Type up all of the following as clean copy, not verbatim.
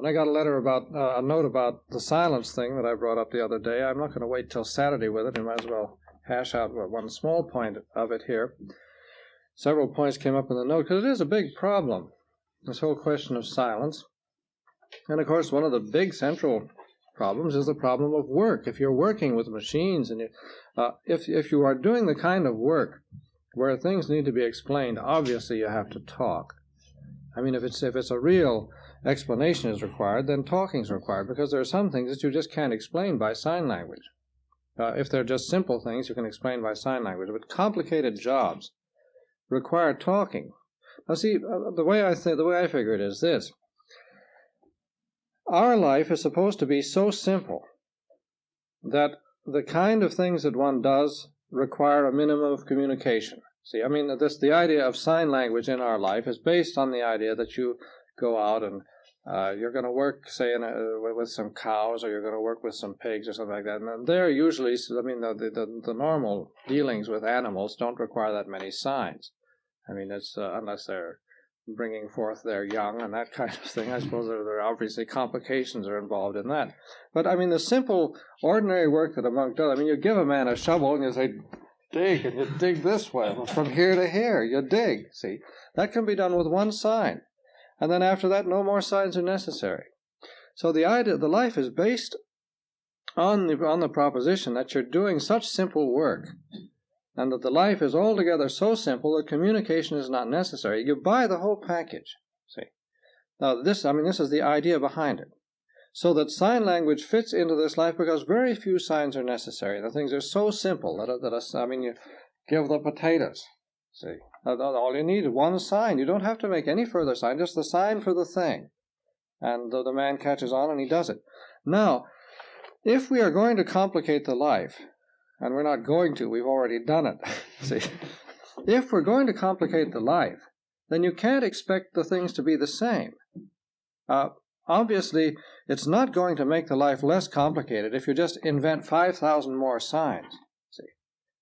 And I got a note about the silence thing that I brought up the other day. I'm not going to wait till Saturday with it. I might as well hash out one small point of it here. Several points came up in the note because it is a big problem, this whole question of silence. And of course, one of the big central problems is the problem of work. If you're working with machines, and if you are doing the kind of work where things need to be explained, obviously you have to talk. I mean, if it's a real explanation is required, then talking is required, because there are some things that you just can't explain by sign language. If they're just simple things, you can explain by sign language. But complicated jobs require talking. Now, see, the way I figure it is this: our life is supposed to be so simple that the kind of things that one does require a minimum of communication. See, I mean, the idea of sign language in our life is based on the idea that you go out and you're going to work, say, with some cows, or you're going to work with some pigs or something like that. And they're usually, I mean, the normal dealings with animals don't require that many signs. I mean, it's unless they're bringing forth their young and that kind of thing. I suppose there are obviously complications are involved in that. But, I mean, the simple, ordinary work that a monk does, I mean, you give a man a shovel and you say, dig, and you dig this way, from here to here, you dig, see. That can be done with one sign. And then after that, no more signs are necessary. So the life is based on the proposition that you're doing such simple work, and that the life is altogether so simple that communication is not necessary. You buy the whole package, see. Now, this is the idea behind it. So that sign language fits into this life because very few signs are necessary. The things are so simple that you give the potatoes, see. All you need is one sign. You don't have to make any further sign, just the sign for the thing. And the man catches on and he does it. Now, if we are going to complicate the life, and we're not going to, we've already done it, see. If we're going to complicate the life, then you can't expect the things to be the same. Obviously, it's not going to make the life less complicated if you just invent 5,000 more signs. See,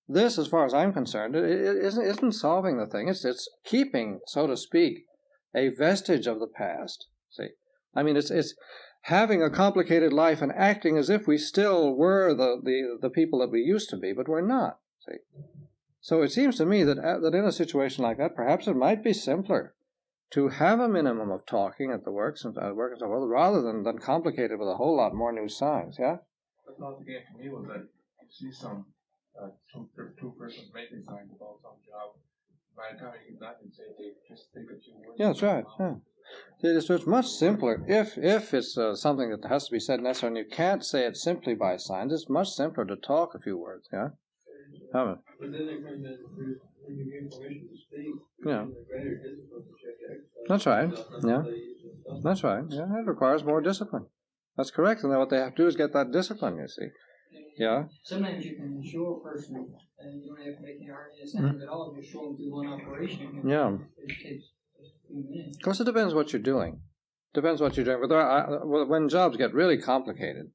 this, as far as I'm concerned, it isn't solving the thing. It's keeping, so to speak, a vestige of the past. See, I mean, it's having a complicated life and acting as if we still were the people that we used to be, but we're not. See, so it seems to me that in a situation like that, perhaps it might be simpler to have a minimum of talking at the works and so forth, rather than complicate it with a whole lot more new signs, yeah? The thought that came to me was that you see some two persons making signs about some job. By the time you get that, you say they just think a few words. Yeah, that's right, yeah. So it's much simpler. If it's something that has to be said necessarily, and you can't say it simply by signs, it's much simpler to talk a few words, yeah? But then there comes in, when you give permission to speak, yeah. greater discipline to check exercise. That's right, yeah. That's right, yeah. It requires more discipline. That's correct, and then what they have to do is get that discipline, you see. Yeah? Sometimes you can show a person, and you don't have to make any arguments at all, just show them through one operation. Yeah. It takes just a few minutes. Of course, it depends what you're doing. Depends what you're doing. But when jobs get really complicated,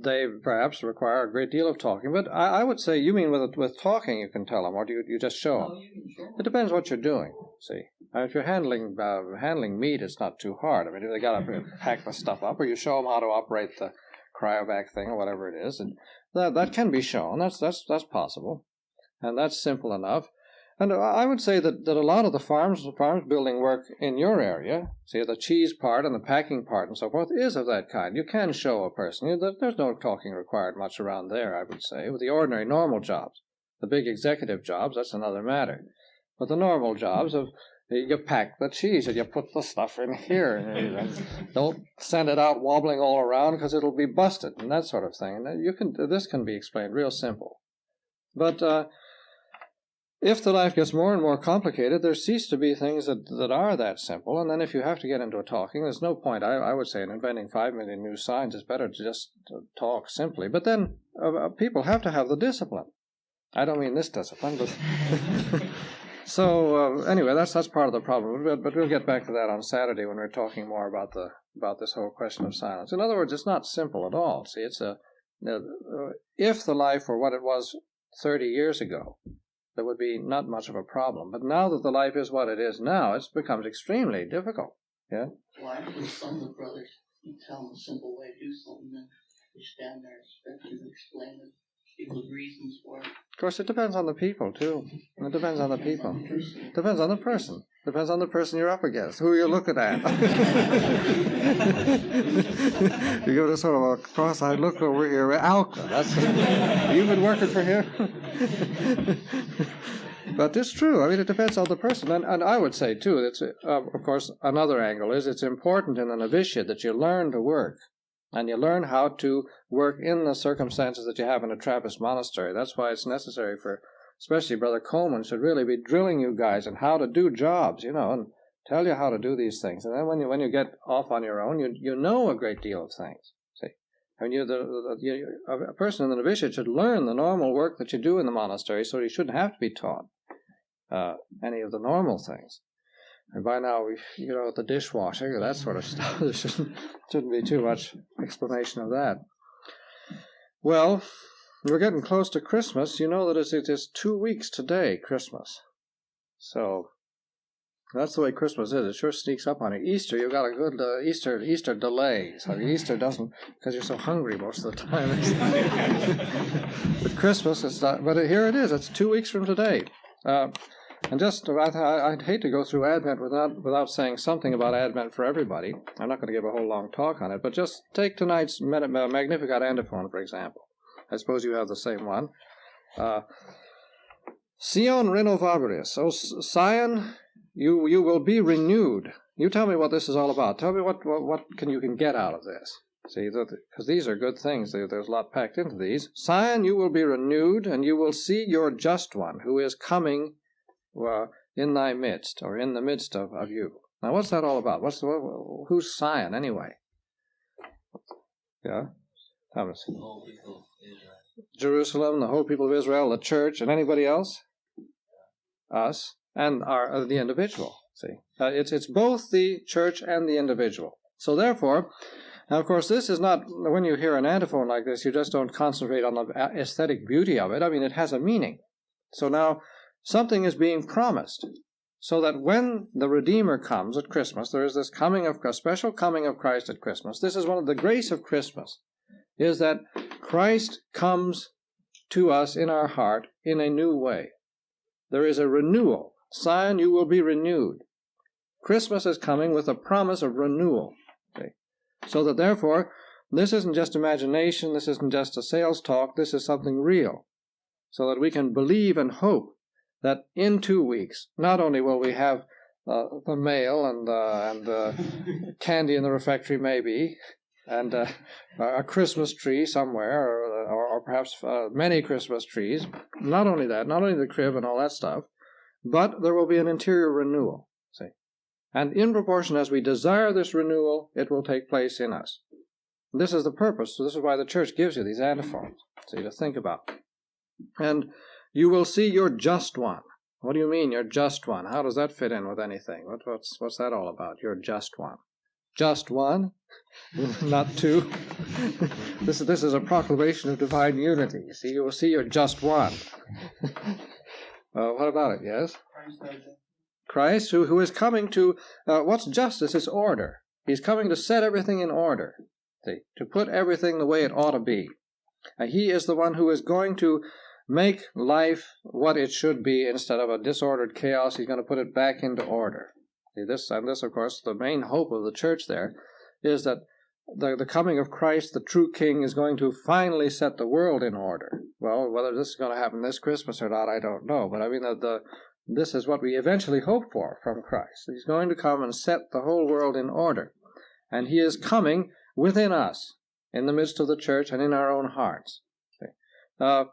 they perhaps require a great deal of talking. But I would say, you mean with talking you can tell them, or do you just show them? No, you can show them. It depends what you're doing, see. If you're handling meat, it's not too hard. I mean, they got to pack the stuff up, or you show them how to operate the cryovac thing or whatever it is, and that can be shown. That's possible, and that's simple enough. And I would say that a lot of the farms building work in your area, see, the cheese part and the packing part and so forth, is of that kind. You can show a person. There's no talking required much around there, I would say. With the ordinary, normal jobs, the big executive jobs, that's another matter. But the normal jobs of you pack the cheese and you put the stuff in here, and don't send it out wobbling all around because it'll be busted and that sort of thing. And this can be explained real simple. But if the life gets more and more complicated, there cease to be things that are that simple. And then if you have to get into a talking, there's no point, I would say, in inventing 5 million new signs. It's better to just talk simply. But then people have to have the discipline. I don't mean this discipline, but... So anyway, that's part of the problem. But we'll get back to that on Saturday when we're talking more about this whole question of silence. In other words, it's not simple at all. See, it's if the life were what it was 30 years ago, there would be not much of a problem. But now that the life is what it is now, it becomes extremely difficult. Yeah? Why would some of the brothers, you tell them a simple way to do something, then they stand there and expect you to explain it, give the reasons for it? Of course, it depends on the people, too. It depends on the people. Depends on the person. Depends on the person you're up against, who you're looking at. You give it a sort of a cross-eyed look over here. Alka, you've been working for him? But it's true. I mean, it depends on the person. And I would say, too, that's, of course, another angle is it's important in the novitiate that you learn to work. And you learn how to work in the circumstances that you have in a Trappist monastery. That's why it's necessary for, especially Brother Coleman should really be drilling you guys in how to do jobs, and tell you how to do these things. And then when you get off on your own, you know a great deal of things. See, I mean, a person in the novitiate should learn the normal work that you do in the monastery, so you shouldn't have to be taught any of the normal things. And by now, the dishwashing, that sort of stuff, there shouldn't be too much explanation of that. Well, we're getting close to Christmas. You know that it is 2 weeks today, Christmas. So, that's the way Christmas is. It sure sneaks up on you. Easter, you've got a good Easter delay. So Easter doesn't, because you're so hungry most of the time. But Christmas, it's not, but here it is. It's 2 weeks from today. And just, I'd hate to go through Advent without saying something about Advent for everybody. I'm not going to give a whole long talk on it, but just take tonight's Magnificat antiphon, for example. I suppose you have the same one. Sion renovabilis. O Sion, you will be renewed. You tell me what this is all about. Tell me what you can get out of this. See, because these are good things. There's a lot packed into these. Sion, you will be renewed, and you will see your just one, who is coming in thy midst, or in the midst of you. Now, what's that all about? Who's Sion, anyway? Yeah? Thomas? The whole people of Israel. Jerusalem, the whole people of Israel, the church, and anybody else? Us, and the individual. See? It's both the church and the individual. So therefore, now, of course, this is not, when you hear an antiphon like this, you just don't concentrate on the aesthetic beauty of it. I mean, it has a meaning. So now, something is being promised, so that when the Redeemer comes at Christmas, there is this special coming of Christ at Christmas. This is one of the grace of Christmas, is that Christ comes to us in our heart in a new way. There is a renewal. Sion, you will be renewed. Christmas is coming with a promise of renewal. Okay? So that therefore, this isn't just imagination, this isn't just a sales talk, this is something real. So that we can believe and hope that in 2 weeks, not only will we have the mail and candy in the refectory maybe, and a Christmas tree somewhere, or perhaps many Christmas trees, not only that, not only the crib and all that stuff, but there will be an interior renewal, see. And in proportion as we desire this renewal, it will take place in us. This is the purpose, so this is why the church gives you these antiphons, see, to think about. And you will see your just one. What do you mean, your just one? How does that fit in with anything? What's that all about, your just one? Just one? Not two? This is a proclamation of divine unity. You see, you will see your just one. What about it, yes? Christ, who is coming to, what's justice? It's order. He's coming to set everything in order, see, to put everything the way it ought to be. He is the one who is going to make life what it should be instead of a disordered chaos. He's going to put it back into order. See, this, of course, the main hope of the church there is that the coming of Christ, the true King, is going to finally set the world in order. Well, whether this is going to happen this Christmas or not, I don't know. But I mean, this is what we eventually hope for from Christ. He's going to come and set the whole world in order. And he is coming within us, in the midst of the church and in our own hearts. Okay.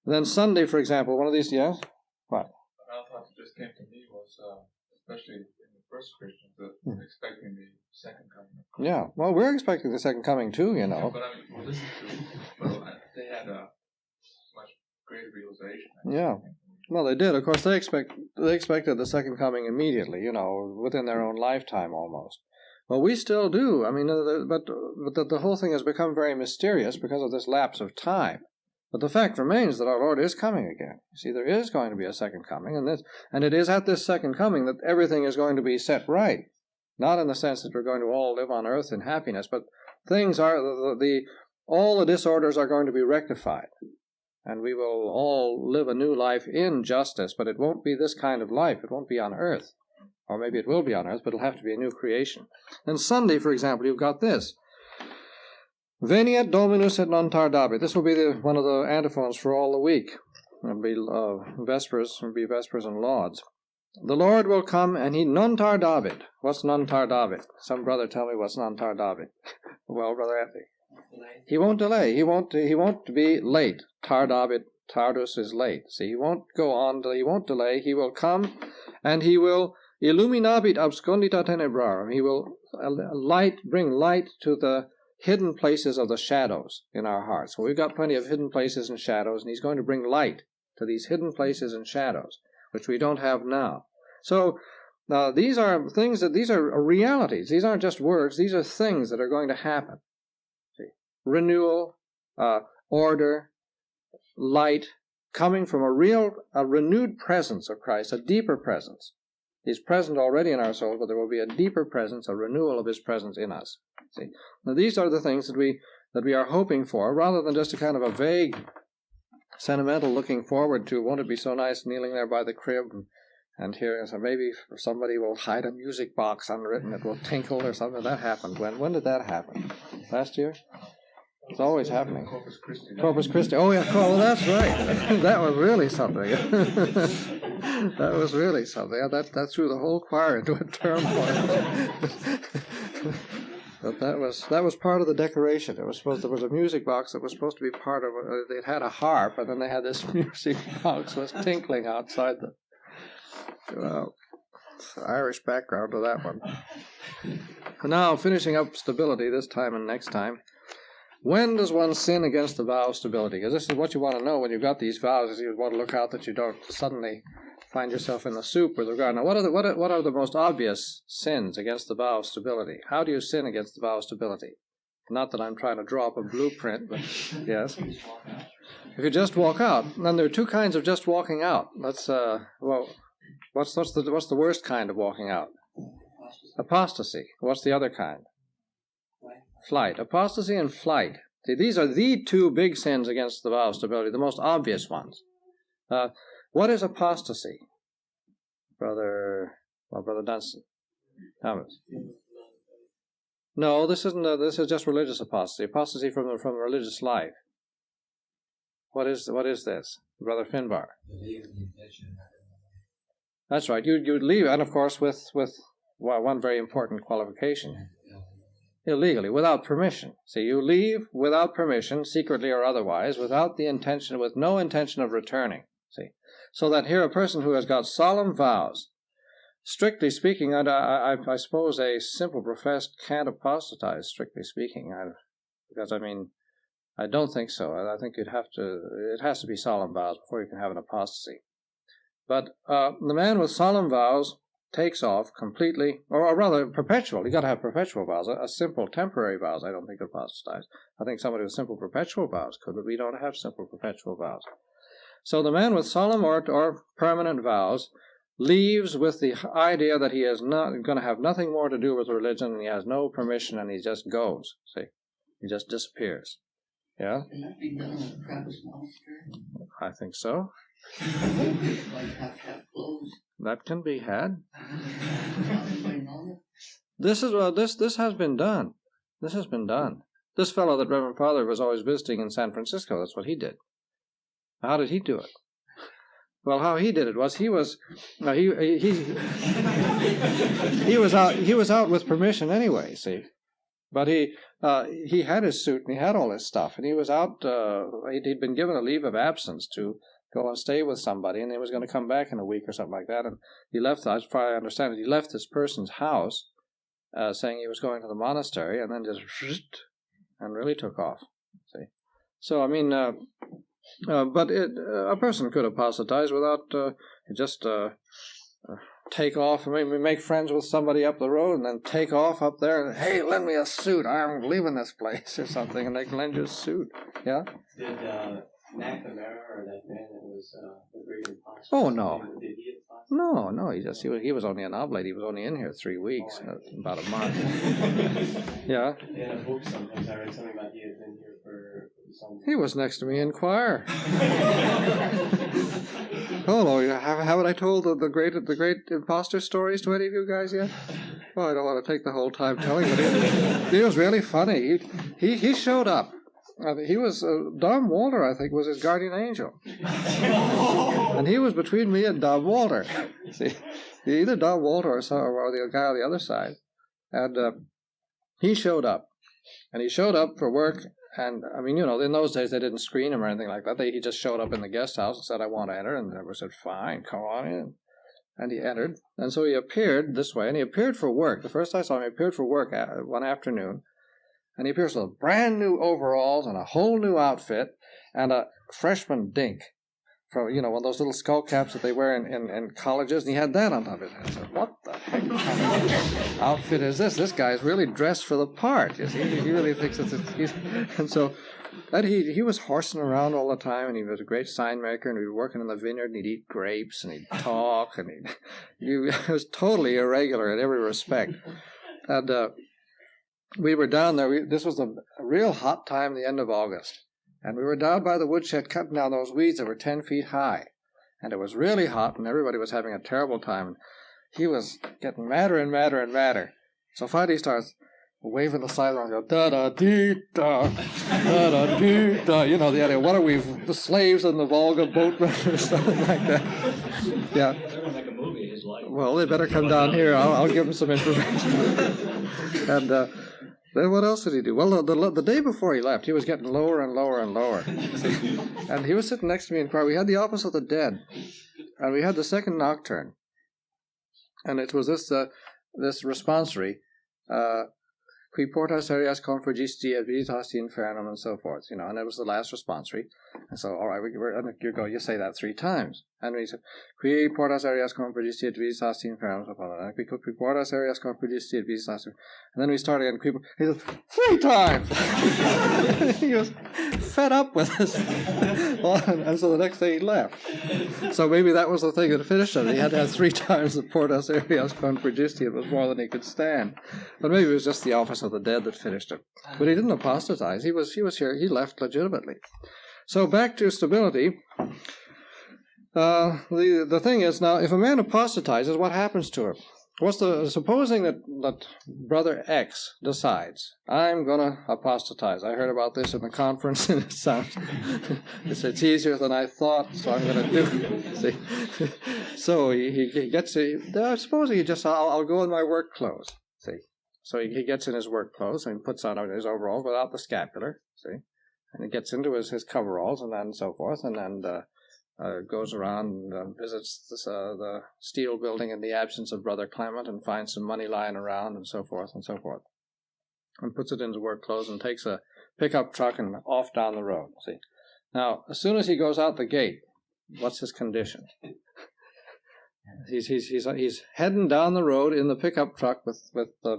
Then Sunday, for example, one of these, yes? What? Another thought that just came to me was, especially in the first Christians, expecting the second coming. Yeah, well, we're expecting the second coming too, you know. Yeah, but I mean, listen to, they had a much greater realization. Yeah. Well, they did. Of course, they expected the second coming immediately, you know, within their own lifetime almost. Well, we still do. I mean, but the whole thing has become very mysterious because of this lapse of time. But the fact remains that our Lord is coming again. You see, there is going to be a second coming, and it is at this second coming that everything is going to be set right. Not in the sense that we're going to all live on earth in happiness, but things are, all the disorders are going to be rectified. And we will all live a new life in justice, but it won't be this kind of life. It won't be on earth. Or maybe it will be on earth, but it'll have to be a new creation. And Sunday, for example, you've got this. Veniat Dominus et non tardabit. This will be one of the antiphons for all the week. It'll be Vespers and Lauds. The Lord will come, and he non tardabit. What's non tardabit? Some brother tell me what's non tardabit. Well, Brother Anthony. He won't delay. He won't be late. Tardabit, tardus is late. See, he won't go on. He won't delay. He will come, and he will illuminabit abscondita tenebrarum. He will bring light to the hidden places of the shadows in our hearts. So we've got plenty of hidden places and shadows, and he's going to bring light to these hidden places and shadows, which we don't have now. So these are things these are realities. These aren't just words. These are things that are going to happen. See? Renewal, order, light, coming from a renewed presence of Christ, a deeper presence. He's present already in our soul, but there will be a deeper presence, a renewal of his presence in us. See? Now these are the things that we are hoping for, rather than just a kind of a vague, sentimental looking forward to, won't it be so nice kneeling there by the crib and hearing, so maybe somebody will hide a music box under it and it will tinkle or something. That happened. When did that happen? Last year? It's always happening. Corpus Christi. Corpus Christi. Oh, yeah, well, that's right. That was really something. That was really something. That threw the whole choir into a turmoil. But that was part of the decoration. There was a music box that was supposed to be part of it. It had a harp, and then they had this music box was tinkling outside the Irish background to that one. Now, finishing up stability this time and next time. When does one sin against the vow of stability? Because this is what you want to know when you've got these vows, is you want to look out that you don't suddenly find yourself in the soup with regard. Now, what are the most obvious sins against the vow of stability? How do you sin against the vow of stability? Not that I'm trying to draw up a blueprint, but yes. If you just walk out, then there are two kinds of just walking out. What's the worst kind of walking out? Apostasy. What's the other kind? Flight. Apostasy and flight. See, these are the two big sins against the vow of stability, the most obvious ones. What is apostasy, Brother Dunstan? Thomas? No, this isn't. This is just religious apostasy. Apostasy from religious life. What is this, Brother Finbar? That's right. You leave, and of course with one very important qualification. Illegally, without permission. See, you leave without permission, secretly or otherwise, with no intention of returning. See, so that here a person who has got solemn vows, strictly speaking, I suppose a simple professed can't apostatize, strictly speaking, because I don't think so. I think it has to be solemn vows before you can have an apostasy. But the man with solemn vows takes off completely, or rather perpetual. You got to have perpetual vows. A simple temporary vows, I don't think apostatize. I think somebody with simple perpetual vows could, but we don't have simple perpetual vows. So the man with solemn or permanent vows leaves with the idea that he is not going to have nothing more to do with religion, and he has no permission, and he just goes. See, he just disappears. Yeah. Can that be done in a Trappist monastery? I think so. Like have clothes. That can be had. This This has been done. This has been done. This fellow that Reverend Father was always visiting in San Francisco, that's what he did. How did he do it? Well, how he did it was he was out with permission anyway. See, but he had his suit and he had all his stuff, and he was out. He'd been given a leave of absence to go and stay with somebody, and he was going to come back in a week or something like that. And he left, as far as I understand it, he left this person's house, saying he was going to the monastery, and then just and really took off. See, so but a person could apostatize without just take off. Maybe make friends with somebody up the road, and then take off up there. And hey, lend me a suit. I'm leaving this place or something, and they can lend you a suit. Yeah. Did McNamara or that man that was agreed to apostate? Oh no. Did he apostate? No. He was only an oblate. He was only in here 3 weeks, about a month. Yeah. In a book sometimes I read something about he had been here for some. He was next to me in choir. Hello, haven't I told the great imposter stories to any of you guys yet? Oh, I don't want to take the whole time telling it. It was really funny. He showed up. He was Dom Walter, I think, was his guardian angel, and he was between me and Dom Walter. See, either Dom Walter or the guy on the other side, and he showed up, and he showed up for work. And I mean, in those days they didn't screen him or anything like that. He just showed up in the guest house and said, "I want to enter," and we said, "Fine, come on in." And he entered, and so he appeared this way, and he appeared for work. The first I saw him, he appeared for work one afternoon. And he appears with brand new overalls and a whole new outfit and a freshman dink from, one of those little skull caps that they wear in colleges. And he had that on top of his head. I said, what the heck kind of outfit is this? This guy's really dressed for the part. You see, he really thinks it's and so that he was horsing around all the time, and he was a great sign maker, and he'd be working in the vineyard, and he'd eat grapes, and he'd talk, and he was totally irregular in every respect. And we were down there. This was a real hot time, the end of August. And we were down by the woodshed cutting down those weeds that were 10 feet high. And it was really hot, and everybody was having a terrible time. And he was getting madder and madder and madder. So finally he starts waving the sidearm and go, da-da-dee-da, da-da-dee-da. The idea, what are we, the slaves in the Volga boatmen or something like that? Yeah. They're going to make a movie of his life. Well, they better come down here. I'll give them some information. And then what else did he do? Well, the day before he left, he was getting lower and lower and lower. See? And he was sitting next to me in choir. We had the Office of the Dead, and we had the second nocturne. And it was this responsory, qui portas areas convergisti et vitatis infernum, and so forth, and it was the last responsory. And so, all right, you say that 3 times. And we said, qui portas areas convergisti et vitatis infernum, qui portas areas convergisti et vitatis. And then we started again, he said, 3 times! He was fed up with us. And so the next day he left. So maybe that was the thing that finished him. He had to have 3 times the portas areas convergisti. It was more than he could stand. But maybe it was just the Office of the Dead that finished him. But he didn't apostatize. He was here. He left legitimately. So back to stability. The thing is, now, if a man apostatizes, what happens to him? Supposing that Brother X decides, I'm going to apostatize. I heard about this in the conference, and it sounds, it's easier than I thought, so I'm going to do it. See? So he gets, supposing he just, I'll go in my work clothes. See? So he gets in his work clothes and puts on his overalls without the scapular. See? And he gets into his coveralls and then so forth, and then goes around and visits the steel building in the absence of Brother Clement and finds some money lying around and so forth, and puts it into work clothes and takes a pickup truck and off down the road. See, now as soon as he goes out the gate, what's his condition? He's heading down the road in the pickup truck with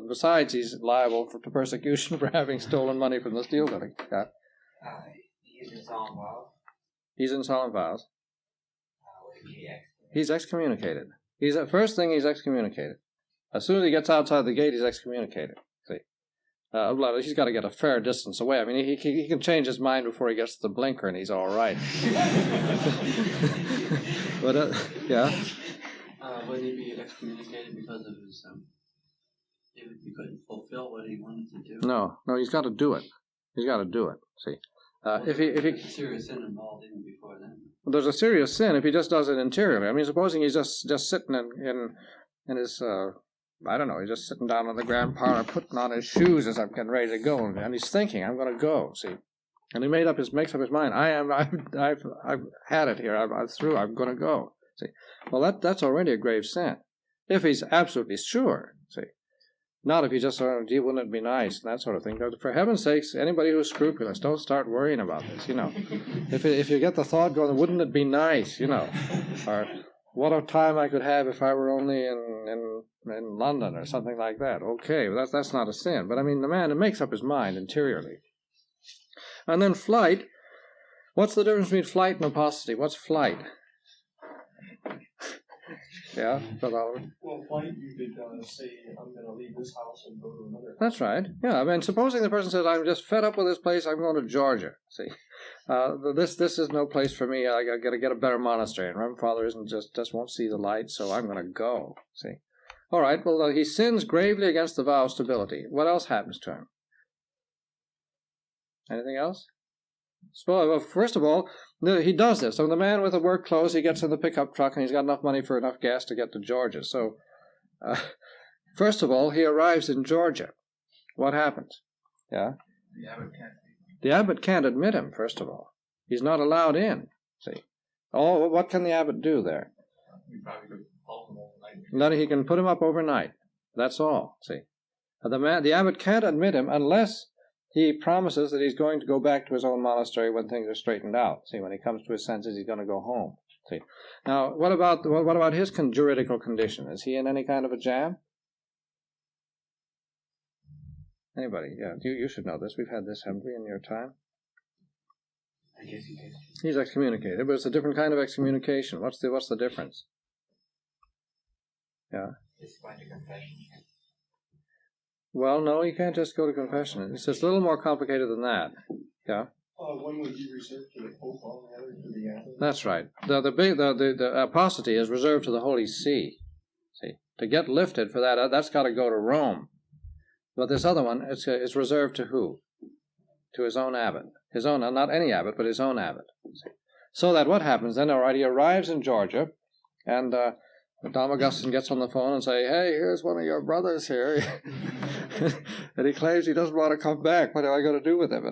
besides he's liable to persecution for having stolen money from the steel building. Yeah. He's in solemn vows. He's in solemn vows. He's excommunicated. First thing, he's excommunicated. As soon as he gets outside the gate, he's excommunicated. See, he's got to get a fair distance away. I mean, he can change his mind before he gets to the blinker, and he's all right. But yeah. Would he be excommunicated because of his he couldn't fulfill what he wanted to do? No, he's got to do it. He's got to do it. See, if there's a serious sin involved even before then. There's a serious sin if he just does it interiorly. I mean, supposing he's just sitting in his I don't know, he's just sitting down on the grand parlor putting on his shoes as I'm getting ready to go, and he's thinking, I'm going to go. See, and he makes up his mind. I've had it here. I'm through. I'm going to go. See, well that's already a grave sin. If he's absolutely sure. See. Not if you just sort of, gee, wouldn't it be nice, and that sort of thing. But for heaven's sakes, anybody who's scrupulous, don't start worrying about this, If you get the thought going, wouldn't it be nice, or what a time I could have if I were only in London or something like that. Okay, well, that's not a sin. But I mean, the man makes up his mind interiorly. And then flight. What's the difference between flight and apostasy? What's flight? Yeah, Brother Oliver? Well, flight, you could say, I'm going to leave this house and go to another. That's right. Yeah, I mean, supposing the person says, I'm just fed up with this place, I'm going to Georgia. See, this is no place for me. I got to get a better monastery. And Reverend Father just won't see the light, so I'm going to go. See. All right, well, he sins gravely against the vow of stability. What else happens to him? Anything else? Well, first of all, he does this. So the man with the work clothes, he gets in the pickup truck, and he's got enough money for enough gas to get to Georgia. So, first of all, he arrives in Georgia. What happens? Yeah? The abbot can't admit him, first of all. He's not allowed in, see. Oh, what can the abbot do there? You probably could hold him overnight. Then he can put him up overnight. That's all, see. The abbot can't admit him unless he promises that he's going to go back to his own monastery when things are straightened out. See, when he comes to his senses, he's going to go home. See. Now, what about his juridical condition? Is he in any kind of a jam? Anybody? Yeah, you should know this. We've had this, haven't we, in your time? I guess you did. He's excommunicated, but it's a different kind of excommunication. What's the difference? Yeah. It's like a confession. Well, no, you can't just go to confession. It's just a little more complicated than that. Yeah. One would be reserved to the Pope, all the other to the abbot. That's right. The apostasy is reserved to the Holy See. See, to get lifted for that, that's got to go to Rome. But this other one, it's reserved to who? To his own abbot. His own, not any abbot, but his own abbot. See? So that what happens then? All right, he arrives in Georgia, and Dom Augustine gets on the phone and say, "Hey, here's one of your brothers here." And he claims he doesn't want to come back. What am I going to do with him?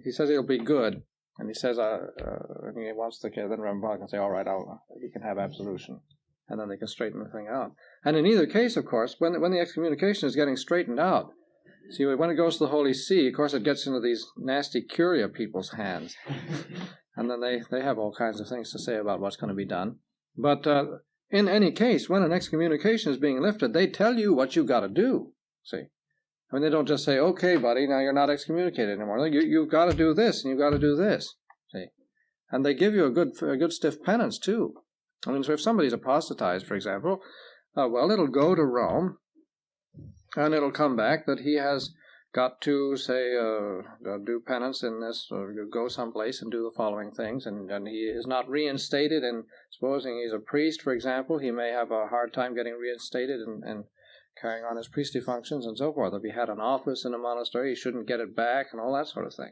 He says he'll be good. And he says, and he wants the kid. Then Reverend Father can say, all right, he can have absolution. And then they can straighten the thing out. And in either case, of course, when the excommunication is getting straightened out, see, when it goes to the Holy See, of course, it gets into these nasty curia people's hands. And then they have all kinds of things to say about what's going to be done. But in any case, when an excommunication is being lifted, they tell you what you got to do. See, I mean, they don't just say, "Okay, buddy, now you're not excommunicated anymore. You've got to do this and you've got to do this." See, and they give you a good stiff penance too. I mean, so if somebody's apostatized, for example, well, it'll go to Rome, and it'll come back that he has got to, say, do penance in this, or go someplace and do the following things, and he is not reinstated. And supposing he's a priest, for example, he may have a hard time getting reinstated and carrying on his priestly functions and so forth. If he had an office in a monastery, he shouldn't get it back and all that sort of thing.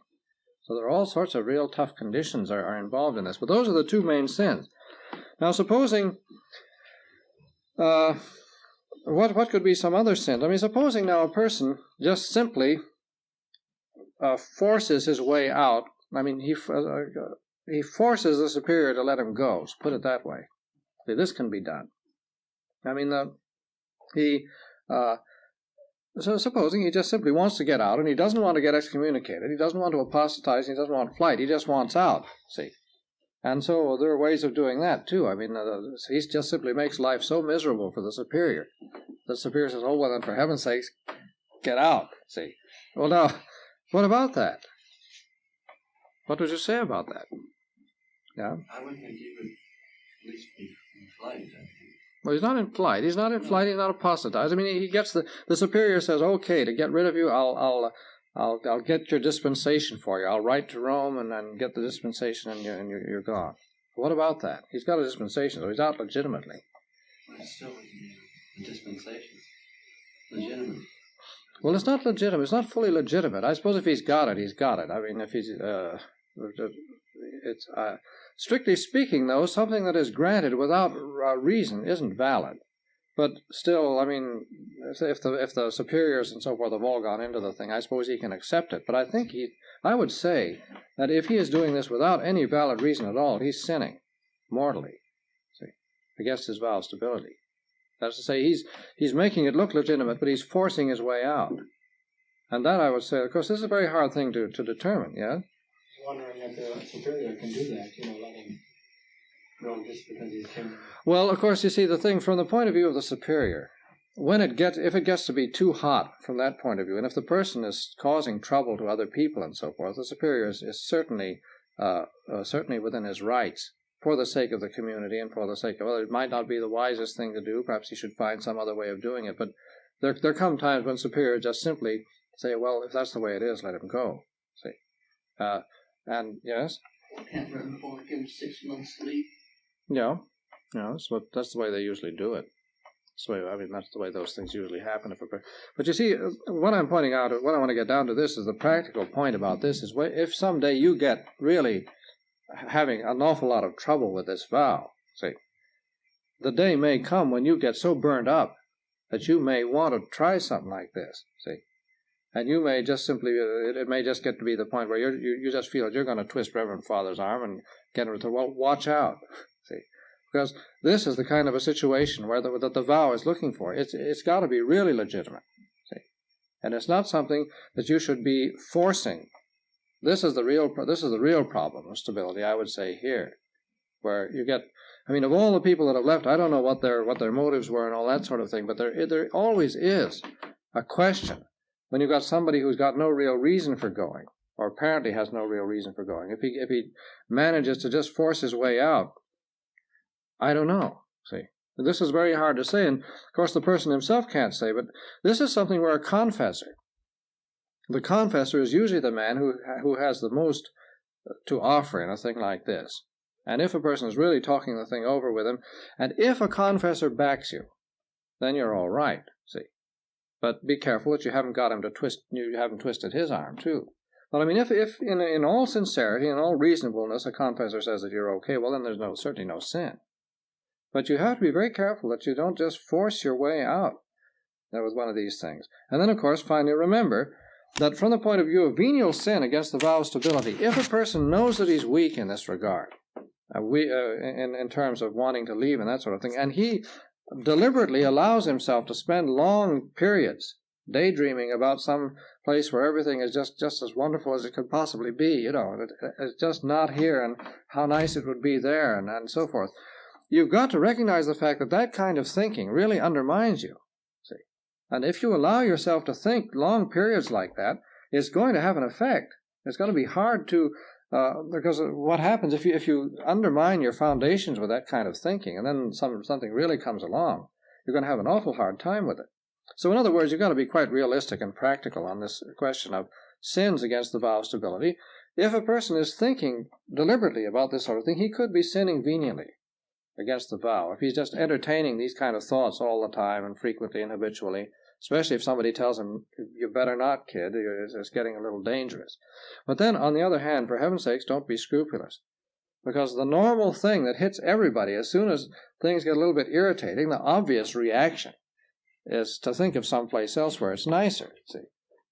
So there are all sorts of real tough conditions are involved in this. But those are the two main sins. Now, supposing... What could be some other sin? I mean, supposing now a person just simply forces his way out. I mean, he forces the superior to let him go. Let's put it that way. See, this can be done. I mean, so supposing he just simply wants to get out, and he doesn't want to get excommunicated, he doesn't want to apostatize, he doesn't want flight, he just wants out. See. And so there are ways of doing that, too. I mean, he just simply makes life so miserable for the superior. The superior says, "Oh, well, then, for heaven's sakes, get out." See? Well, now, what about that? What would you say about that? Yeah? I would think he would at least be in flight, I think. Well, he's not in flight. He's not in flight. He's not apostatized. I mean, he gets the superior says, "Okay, to get rid of you, I'll get your dispensation for you. I'll write to Rome and get the dispensation, and you're gone." What about that? He's got a dispensation, so he's out legitimately. Well, it's still a dispensation. Legitimate. Well, it's not legitimate. It's not fully legitimate. I suppose if he's got it, he's got it. I mean, if he's it's strictly speaking, though, something that is granted without reason isn't valid. But still, I mean, if the superiors and so forth have all gone into the thing, I suppose he can accept it. But I would say that if he is doing this without any valid reason at all, he's sinning mortally, see, against his vow of stability. That's to say, he's making it look legitimate, but he's forcing his way out. And that, I would say, of course, this is a very hard thing to determine, yeah? Wondering if the superior can do that, let him go just because he's king. Well, of course, you see, the thing from the point of view of the superior, if it gets to be too hot from that point of view, and if the person is causing trouble to other people and so forth, the superior is certainly within his rights for the sake of the community and for the sake of, well, it might not be the wisest thing to do. Perhaps he should find some other way of doing it. But there come times when superiors just simply say, well, if that's the way it is, let him go. See, and yes, Can't run for give him 6 months leave. yeah, that's the way they usually do it. That's the way those things usually happen. But you see, what I'm pointing out, what I want to get down to this is the practical point about this is if someday you get really having an awful lot of trouble with this vow, see, the day may come when you get so burned up that you may want to try something like this, see. And you may just simply, it may just get to be the point where you just feel that you're going to twist Reverend Father's arm and get him to, well, watch out, see. Because this is the kind of a situation where the vow is looking for. It's got to be really legitimate, see. And it's not something that you should be forcing. This is the real problem of stability, I would say, here, where you get, of all the people that have left, I don't know what their motives were and all that sort of thing, but there always is a question when you've got somebody who's got no real reason for going, or apparently has no real reason for going. If he manages to just force his way out, I don't know, see. This is very hard to say, and of course the person himself can't say, but this is something where a confessor, the confessor is usually the man who has the most to offer in a thing like this. And if a person is really talking the thing over with him, and if a confessor backs you, then you're all right, see. But be careful that you haven't got him to you haven't twisted his arm too. Well, if in all sincerity and all reasonableness a confessor says that you're okay, well then there's certainly no sin. But you have to be very careful that you don't just force your way out with one of these things. And then, of course, finally remember that from the point of view of venial sin against the vow of stability, if a person knows that he's weak in this regard, in terms of wanting to leave and that sort of thing, and he deliberately allows himself to spend long periods daydreaming about some place where everything is just as wonderful as it could possibly be, it's just not here, and how nice it would be there, and so forth. You've got to recognize the fact that kind of thinking really undermines you, see. And if you allow yourself to think long periods like that, it's going to have an effect. It's going to be hard to, because what happens if you undermine your foundations with that kind of thinking, and then something really comes along, you're going to have an awful hard time with it. So in other words, you've got to be quite realistic and practical on this question of sins against the vow of stability. If a person is thinking deliberately about this sort of thing, he could be sinning venially against the vow. If he's just entertaining these kind of thoughts all the time and frequently and habitually, especially if somebody tells him, you better not, kid, it's getting a little dangerous. But then, on the other hand, for heaven's sakes, don't be scrupulous. Because the normal thing that hits everybody as soon as things get a little bit irritating, the obvious reaction is to think of someplace else where it's nicer, see.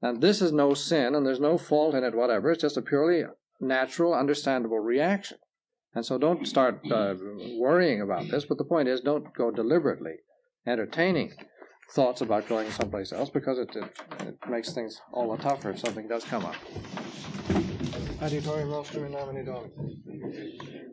And this is no sin, and there's no fault in it whatever. It's just a purely natural, understandable reaction. And so don't start worrying about this, but the point is, don't go deliberately entertaining thoughts about going someplace else, because it makes things all the tougher if something does come up. Adiutorium nostrum in nomine Domini.